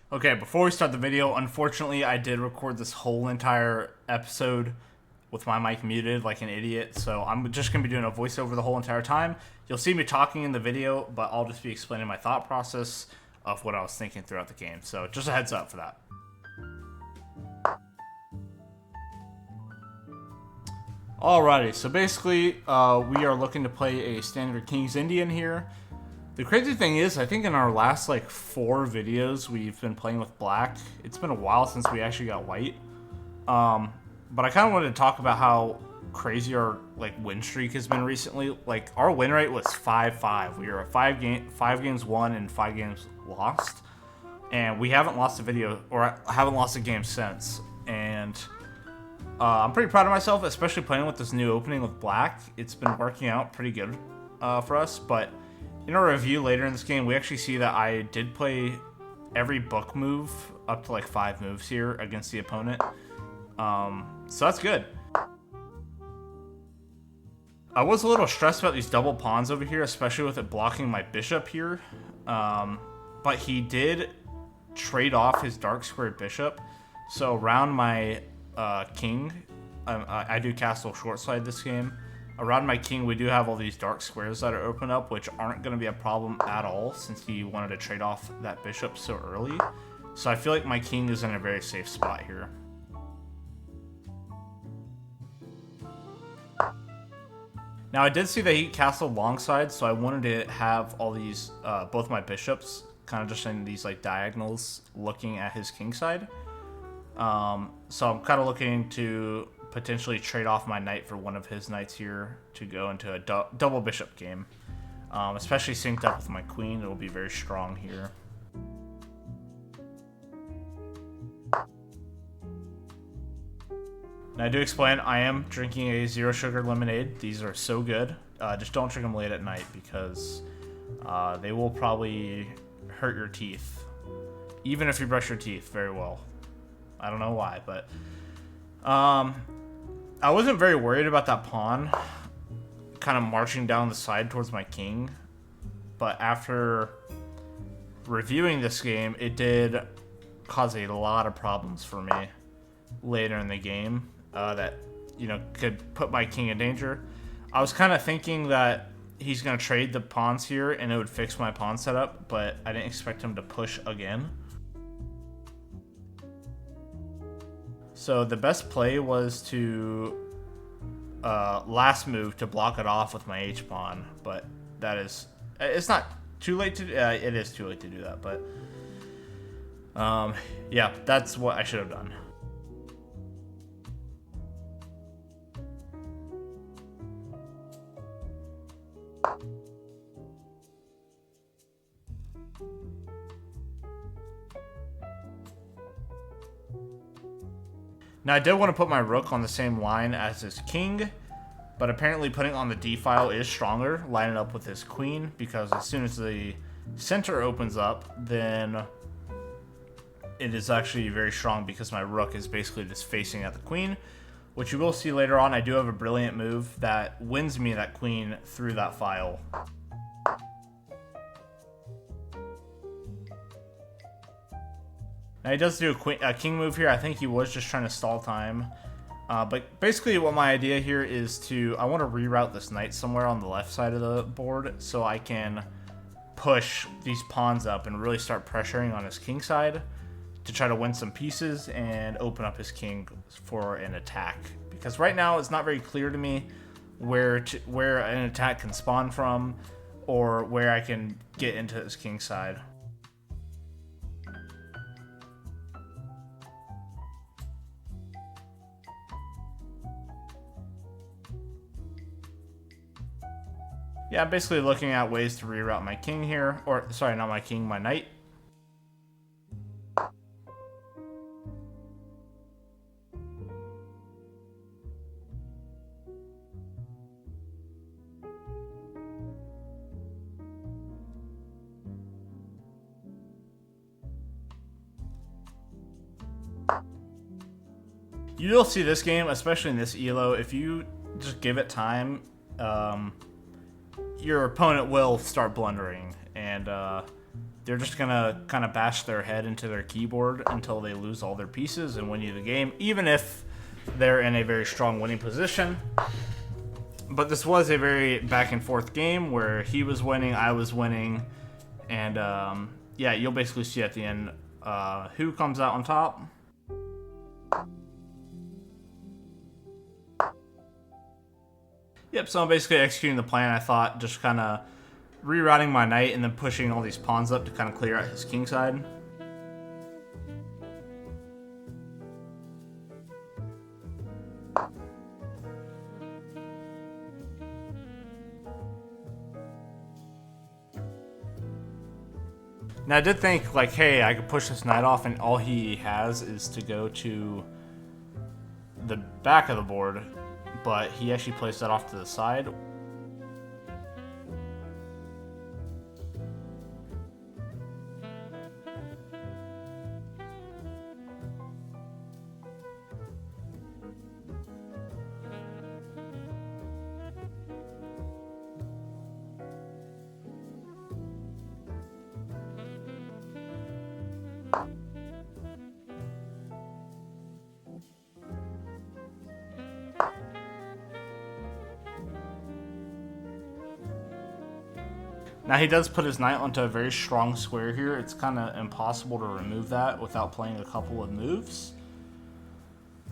Okay, before we start the video, unfortunately, I did record this whole entire episode with my mic muted like an idiot, so I'm just going to be doing a voiceover the whole entire time. You'll see me talking in the video, but I'll just be explaining my thought process of what I was thinking throughout the game. So just a heads up for that. Alrighty, so basically, we are looking to play a standard King's Indian here. The crazy thing is, I think in our last, 4 videos, we've been playing with black. It's been a while since we actually got white. But I kind of wanted to talk about how crazy our, win streak has been recently. Our win rate was 5-5. We were at 5 games won and 5 games lost. And we haven't lost a video, or haven't lost a game since. And I'm pretty proud of myself, especially playing with this new opening with black. It's been working out pretty good for us, but in our review later in this game, we actually see that I did play every book move up to 5 moves here against the opponent. So that's good. I was a little stressed about these double pawns over here, especially with it blocking my bishop here. But he did trade off his dark squared bishop. So around my king, I do castle short side this game. Around my king, we do have all these dark squares that are open up, which aren't going to be a problem at all since he wanted to trade off that bishop so early. So I feel like my king is in a very safe spot here. Now I did see that he castled longside, so I wanted to have all these, both my bishops, kind of just in these diagonals looking at his king side. So I'm kind of looking to potentially trade off my knight for one of his knights here to go into a double bishop game. Especially synced up with my queen, it'll be very strong here. Now I do explain, I am drinking a zero sugar lemonade. These are so good. Just don't drink them late at night because they will probably hurt your teeth. Even if you brush your teeth very well. I don't know why, but I wasn't very worried about that pawn kind of marching down the side towards my king, but after reviewing this game, it did cause a lot of problems for me later in the game that, could put my king in danger. I was kind of thinking that he's going to trade the pawns here and it would fix my pawn setup, but I didn't expect him to push again. So the best play was to last move to block it off with my h-pawn, but it's not too late to it is too late to do that, but yeah, that's what I should have done. Now I did want to put my rook on the same line as his king, but apparently putting on the d file is stronger, lining up with his queen, because as soon as the center opens up, then it is actually very strong because my rook is basically just facing at the queen, which you will see later on. I do have a brilliant move that wins me that queen through that file. Now he does do a king move here. I think he was just trying to stall time. But basically what my idea here is I want to reroute this knight somewhere on the left side of the board so I can push these pawns up and really start pressuring on his king side to try to win some pieces and open up his king for an attack. Because right now it's not very clear to me where an attack can spawn from or where I can get into his king side. Yeah, I'm basically looking at ways to reroute my king here. Or, sorry, not my king, my knight. You'll see this game, especially in this elo, if you just give it time, your opponent will start blundering, and they're just gonna kind of bash their head into their keyboard until they lose all their pieces and win you the game, even if they're in a very strong winning position. But this was a very back and forth game where he was winning, I was winning, and yeah, you'll basically see at the end who comes out on top. Yep, so I'm basically executing the plan. I thought, just kind of rerouting my knight and then pushing all these pawns up to kind of clear out his king side. Now I did think, like, hey, I could push this knight off and all he has is to go to the back of the board, but he actually placed that off to the side. Now he does put his knight onto a very strong square here. It's kind of impossible to remove that without playing a couple of moves.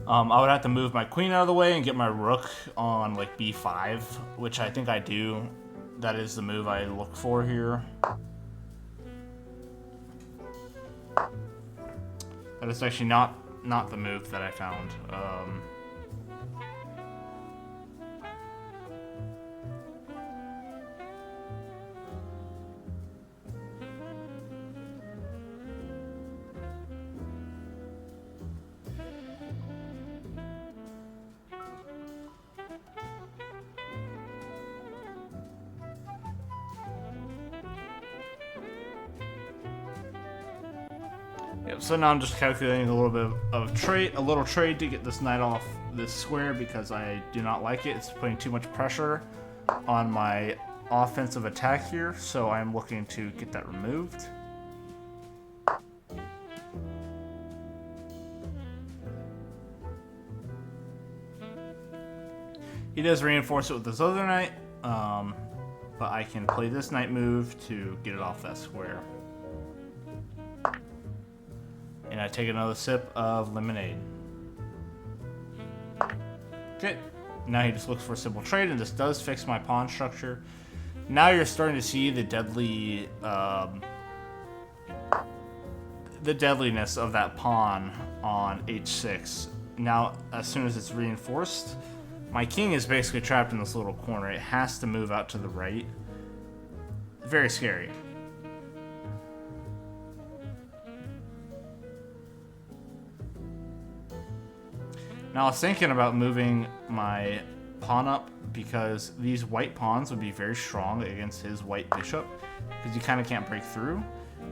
I would have to move my queen out of the way and get my rook on like b5, which I think I do. That is the move I look for here. That is actually not the move that I found. Yep, so now I'm just calculating a little bit of a little trade to get this knight off this square because I do not like it. It's putting too much pressure on my offensive attack here, so I'm looking to get that removed. He does reinforce it with this other knight, but I can play this knight move to get it off that square. And I take another sip of lemonade. Okay, now he just looks for a simple trade, and this does fix my pawn structure. Now you're starting to see the deadliness of that pawn on h6. Now, as soon as it's reinforced, my king is basically trapped in this little corner. It has to move out to the right. Very scary. Now I was thinking about moving my pawn up because these white pawns would be very strong against his white bishop because you kind of can't break through.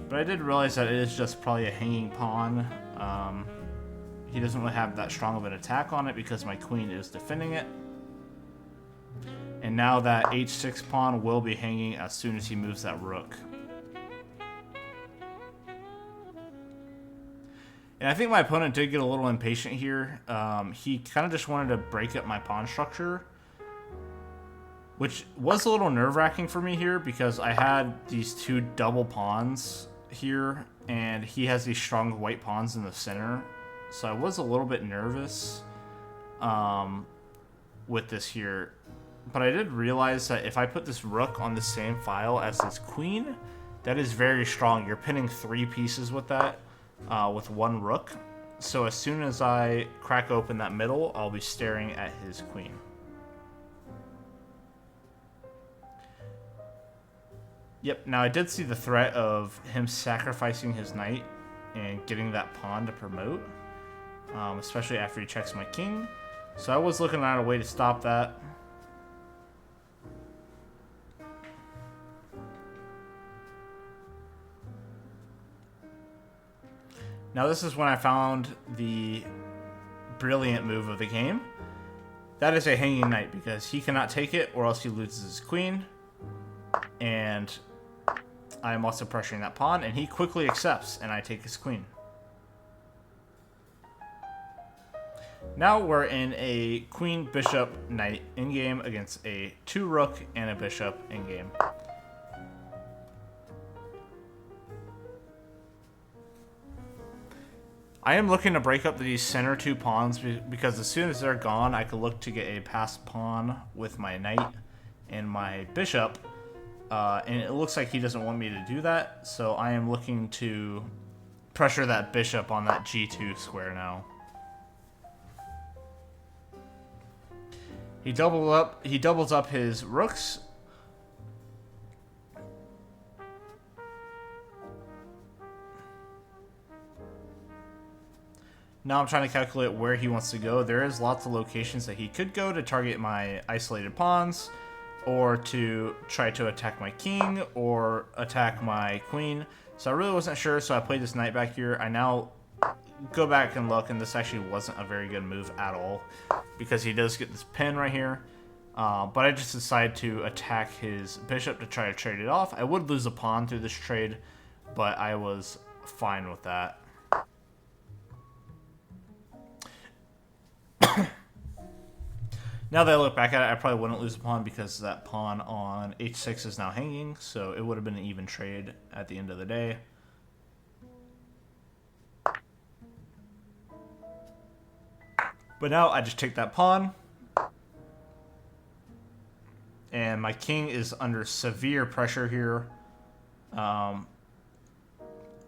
But I did realize that it is just probably a hanging pawn. He doesn't really have that strong of an attack on it because my queen is defending it. And now that h6 pawn will be hanging as soon as he moves that rook. And I think my opponent did get a little impatient here. He kind of just wanted to break up my pawn structure, which was a little nerve-wracking for me here because I had these two double pawns here, and he has these strong white pawns in the center. So I was a little bit nervous with this here. But I did realize that if I put this rook on the same file as this queen, that is very strong. You're pinning 3 pieces with that. With one rook. So as soon as I crack open that middle, I'll be staring at his queen. Yep, now I did see the threat of him sacrificing his knight and getting that pawn to promote, especially after he checks my king. So I was looking at a way to stop that. Now this is when I found the brilliant move of the game. That is a hanging knight because he cannot take it or else he loses his queen. And I am also pressuring that pawn, and he quickly accepts, and I take his queen. Now we're in a queen, bishop, knight in-game against a 2 rook and a bishop in-game. I am looking to break up these center 2 pawns because as soon as they're gone, I could look to get a passed pawn with my knight and my bishop. And it looks like he doesn't want me to do that, so I am looking to pressure that bishop on that G2 square now. He doubles up his rooks. Now I'm trying to calculate where he wants to go. There is lots of locations that he could go to target my isolated pawns, or to try to attack my king, or attack my queen. So I really wasn't sure, so I played this knight back here. I now go back and look, and this actually wasn't a very good move at all, because he does get this pin right here. But I just decided to attack his bishop to try to trade it off. I would lose a pawn through this trade, but I was fine with that. Now that I look back at it, I probably wouldn't lose a pawn because that pawn on h6 is now hanging, so it would have been an even trade at the end of the day. But now I just take that pawn, and my king is under severe pressure here.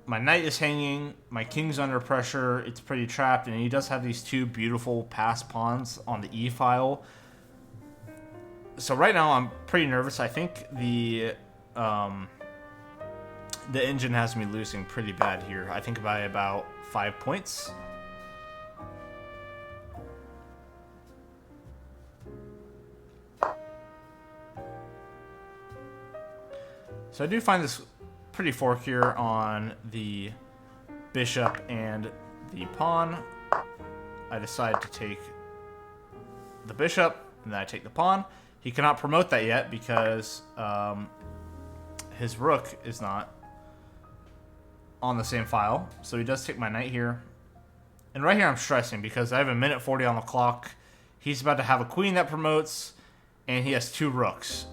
My knight is hanging, my king's under pressure, it's pretty trapped, and he does have these 2 beautiful passed pawns on the e-file. So right now I'm pretty nervous. I think the engine has me losing pretty bad here. I think by about 5 points. So I do find this pretty fork here on the bishop and the pawn. I decide to take the bishop, and then I take the pawn. He cannot promote that yet because his rook is not on the same file. So he does take my knight here. And right here I'm stressing because I have a minute 40 on the clock. He's about to have a queen that promotes, and he has 2 rooks.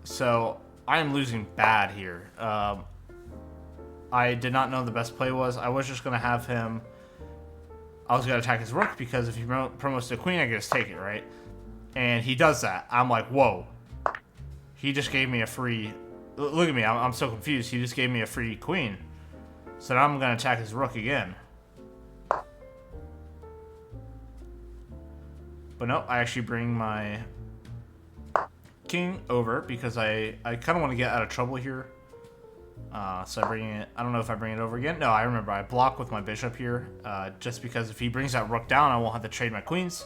So I am losing bad here. I did not know the best play was. I was just going to have him... I was going to attack his rook because if he promotes to queen, I can just take it, right? And he does that. I'm like, whoa. He just gave me a free... Look at me. I'm so confused. He just gave me a free queen. So now I'm going to attack his rook again. But no, I actually bring my king over because I kind of want to get out of trouble here. So I bring it... I don't know if I bring it over again. No, I remember. I block with my bishop here. Just because if he brings that rook down, I won't have to trade my queens.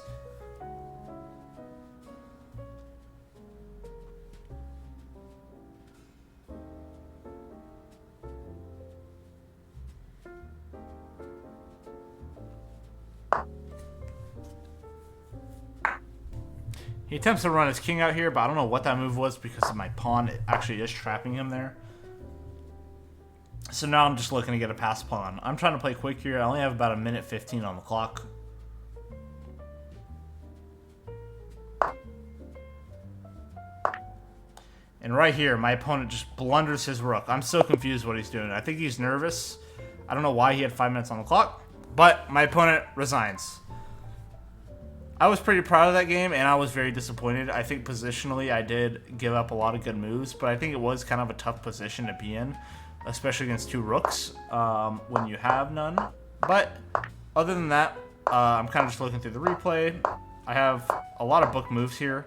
He attempts to run his king out here, but I don't know what that move was because of my pawn. It actually is trapping him there. So now I'm just looking to get a passed pawn. I'm trying to play quick here. I only have about a minute 15 on the clock. And right here, my opponent just blunders his rook. I'm so confused what he's doing. I think he's nervous. I don't know why he had 5 minutes on the clock, but my opponent resigns. I was pretty proud of that game, and I was very disappointed. I think positionally I did give up a lot of good moves, but I think it was kind of a tough position to be in, especially against 2 rooks when you have none. But other than that, I'm kind of just looking through the replay. I have a lot of book moves here,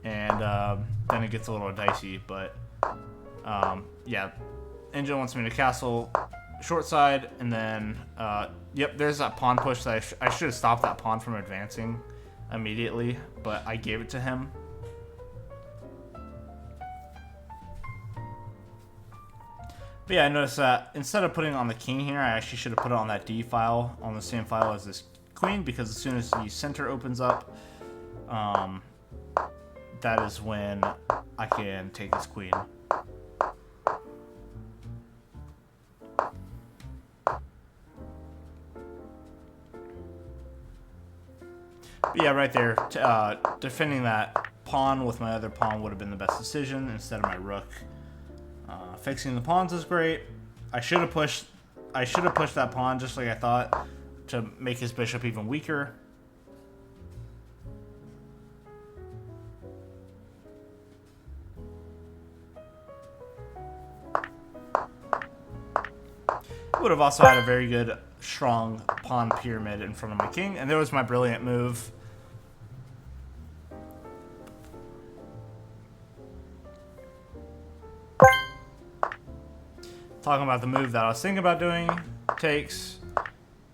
and then it gets a little dicey. But yeah, Engine wants me to castle short side, and then yep, there's that pawn push that I should have stopped that pawn from advancing immediately, but I gave it to him. But yeah, I noticed that instead of putting it on the king here, I actually should have put it on that D file, on the same file as this queen, because as soon as the center opens up, that is when I can take this queen. But yeah, right there, defending that pawn with my other pawn would have been the best decision instead of my rook. Fixing the pawns is great. I should have pushed that pawn just like I thought to make his bishop even weaker. Would have also had a very good, strong pawn pyramid in front of my king, and there was my brilliant move. Talking about the move that I was thinking about doing, takes,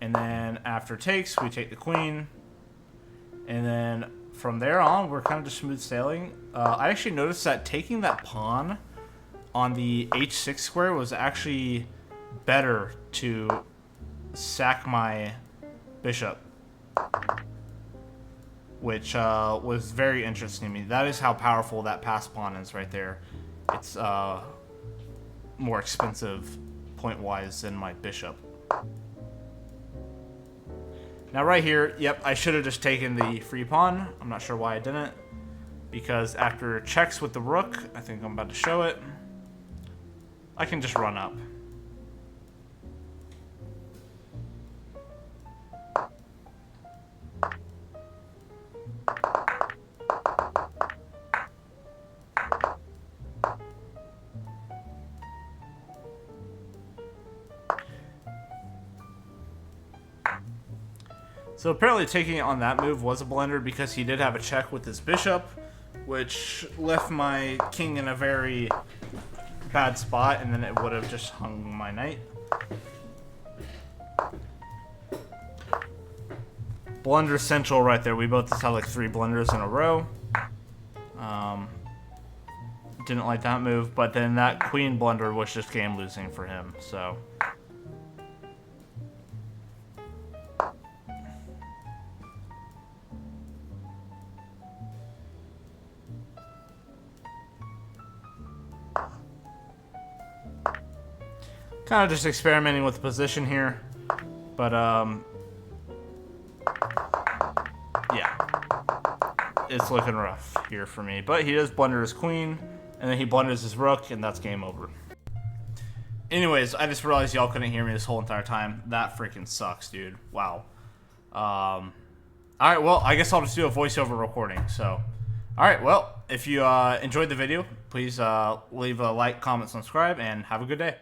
and then after takes, we take the queen, and then from there on, we're kind of just smooth sailing. I actually noticed that taking that pawn on the h6 square was actually better to sack my bishop, which was very interesting to me. That is how powerful that pass pawn is right there. It's more expensive point-wise than my bishop. Now right here, yep, I should have just taken the free pawn. I'm not sure why I didn't, because after checks with the rook, I think I'm about to show it, I can just run up. So apparently taking it on that move was a blunder because he did have a check with his bishop, which left my king in a very bad spot, and then it would have just hung my knight. Blunder central right there. We both just had like 3 blunders in a row. Didn't like that move, but then that queen blunder was just game losing for him, so... Kind of just experimenting with the position here, but yeah, it's looking rough here for me. But he does blunder his queen, and then he blunders his rook, and that's game over. Anyways, I just realized y'all couldn't hear me this whole entire time. That freaking sucks, dude. Wow. All right, well, I guess I'll just do a voiceover recording. So, all right, well, if you enjoyed the video, please leave a like, comment, subscribe, and have a good day.